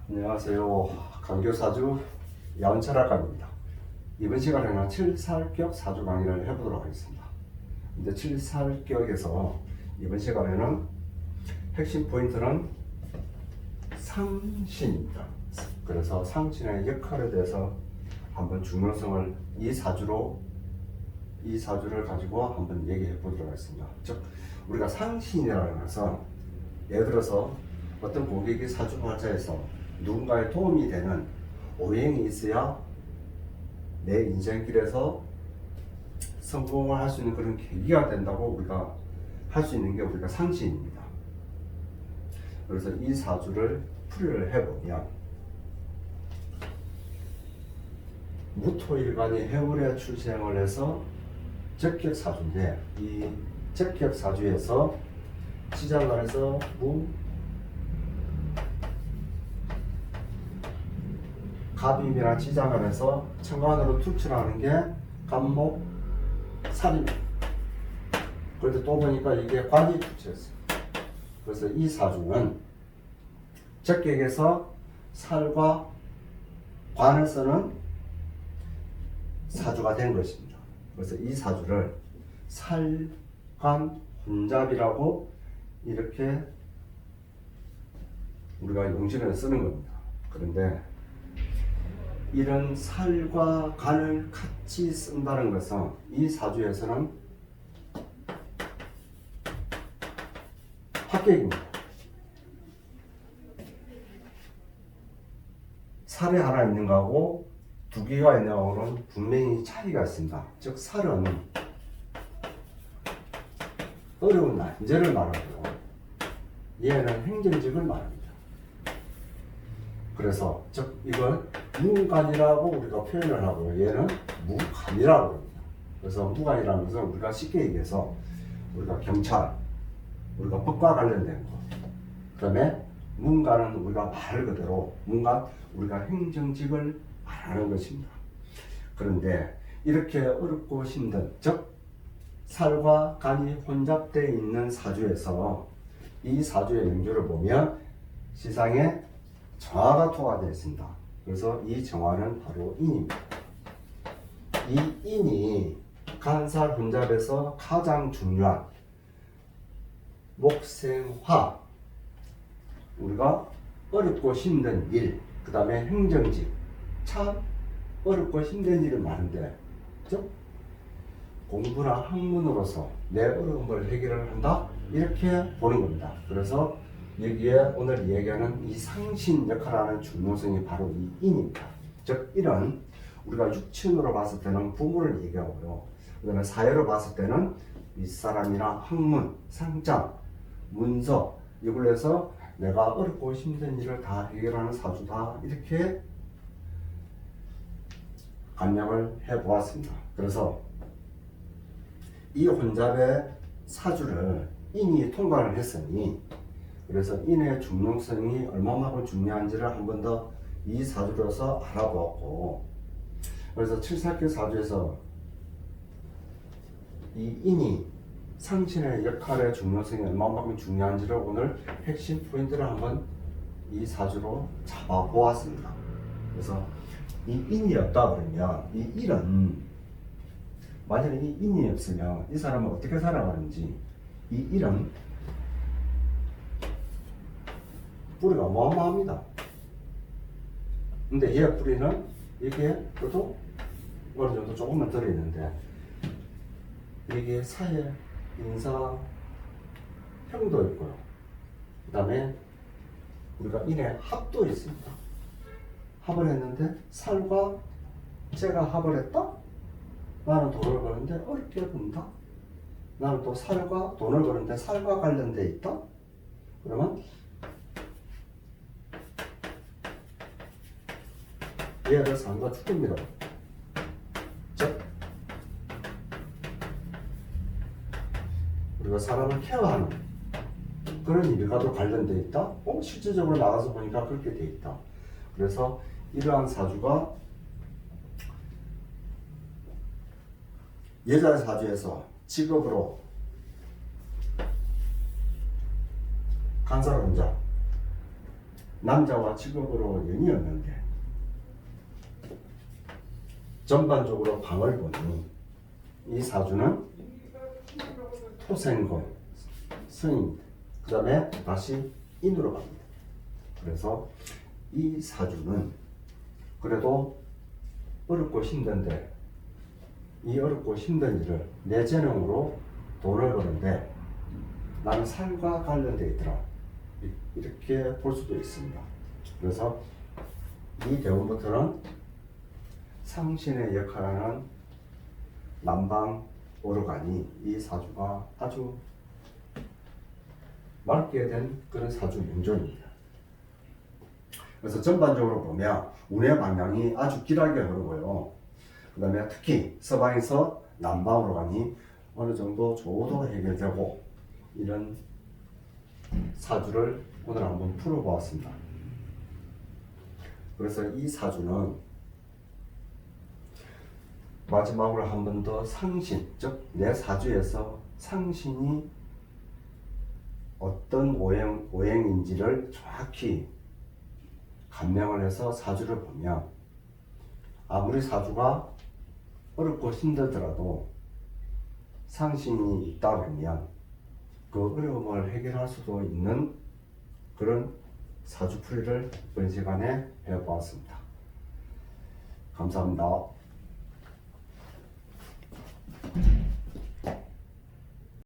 안녕하세요. 강교사주 야원철학과입니다. 이번 시간에는 7살격 사주 강의를 해보도록 하겠습니다. 근데 7살격에서 이번 시간에는 핵심 포인트는 상신입니다. 그래서 상신의 역할에 대해서 한번 중요성을 이 사주를 가지고 한번 얘기해 보도록 하겠습니다. 즉 우리가 상신이라는 것은 예를 들어서 어떤 고객이 사주 발자에서 누군가에 도움이 되는 오행이 있어야 내 인생길에서 성공을 할 수 있는 그런 계기가 된다고 우리가 할 수 있는 게 우리가 상신입니다. 그래서 이 사주를 풀이를 해보면 무토일간이 해월에 출생을 해서 적격사주인데 이 적격사주에서 시작을 해서 갑입이나 지장을 해서 천간으로 투출하는 게 갑목 살입니다. 그런데 또 보니까 이게 관이 투출했어요. 그래서 이 사주는 적격에서 살과 관을 쓰는 사주가 된 것입니다. 그래서 이 사주를 살관 혼잡이라고 이렇게 우리가 용신을 쓰는 겁니다. 그런데 이런 살과 간을 같이 쓴다는 것은 이 사주에서는 합격입니다. 살이 하나 있는 거하고 두 개가 있는 거하고는 분명히 차이가 있습니다. 즉 살은 어려운 난제를 말하고요. 얘는 행정직을 말합니다. 그래서 즉 이걸 무간이라고 우리가 표현을 하고요. 얘는 무간이라고 합니다. 그래서 무간이라는 것은 우리가 쉽게 얘기해서 우리가 경찰, 우리가 법과 관련된 것. 그 다음에 문간은 우리가 말 그대로 문간 우리가 행정직을 말하는 것입니다. 그런데 이렇게 어렵고 힘든 즉 살과 간이 혼잡되어 있는 사주에서 이 사주의 명주를 보면 시상에 정화가 토가 되어 있습니다. 그래서 이 정화는 바로 인입니다. 이 인이 간살 혼잡에서 가장 중요한 목생화, 우리가 어렵고 힘든 일, 그 다음에 행정직, 참 어렵고 힘든 일을 많은데 즉 공부나 학문으로서 내 어려움을 해결을 한다 이렇게 보는 겁니다. 그래서 여기에 오늘 얘기하는 이 상신 역할하는 중요성이 바로 이 인입니다. 즉 인은 우리가 육친으로 봤을 때는 부모를 얘기하고요. 그 다음에 사회로 봤을 때는 윗사람이나 학문, 상장, 문서 이걸 해서 내가 어렵고 힘든 일을 다 해결하는 사주다 이렇게 감명을 해보았습니다. 그래서 이 혼잡의 사주를 인이 통과를 했으니 그래서 인의 중요성이 얼마만큼 중요한지를 한 번 더 이 사주로서 알아보았고 그래서 7살격 사주에서 이 인이 상신의 역할의 중요성이 얼마만큼 중요한지를 오늘 핵심 포인트를 한번 이 사주로 잡아보았습니다. 그래서 이 인이 없다 그러면 이 일은 만약에 이 인이 없으면 이 사람은 어떻게 살아가는지 이 일은 뿌리가 어마어마합니다. 근데 얘 뿌리는 이게 그래도 어느 정도 조금만 들어있는데 이게 사회, 인사, 형도 있고요. 그 다음에 우리가 인의 합도 있습니다. 합을 했는데 살과 제가 합을 했다? 나는 돈을 버는데 어렵게 번다? 나는 또 살과 돈을 버는데 살과 관련돼 있다? 그러면 얘를 상과 축입니다. 즉 우리가 사람을 케어하는 그런 일과도 관련돼 있다. 실질적으로 나가서 보니까 그렇게 돼 있다. 그래서 이러한 사주가 여자 사주에서 직업으로 간살혼자 남자와 직업으로 연이 없는데 전반적으로 방을 보니 이 사주는 토생금, 승입니다. 그 다음에 다시 인으로 갑니다. 그래서 이 사주는 그래도 어렵고 힘든데 이 어렵고 힘든 일을 내 재능으로 돈을 버는데 나는 삶과 관련되어 있더라. 이렇게 볼 수도 있습니다. 그래서 이 대운부터는 상신의 역할하는 남방 오르간이 이 사주가 아주 맑게 된 그런 사주 명존입니다. 그래서 전반적으로 보면 운의 방향이 아주 길하게 흐르고요. 그 다음에 특히 서방에서 남방으로 가니 어느 정도 조도 해결되고 이런 사주를 오늘 한번 풀어보았습니다. 그래서 이 사주는 마지막으로 한 번 더 상신, 즉 내 사주에서 상신이 어떤 오행인지를 정확히 감명을 해서 사주를 보면 아무리 사주가 어렵고 힘들더라도 상신이 있다 그러면 그 어려움을 해결할 수도 있는 그런 사주풀이를 이번 시간에 해보았습니다. 감사합니다.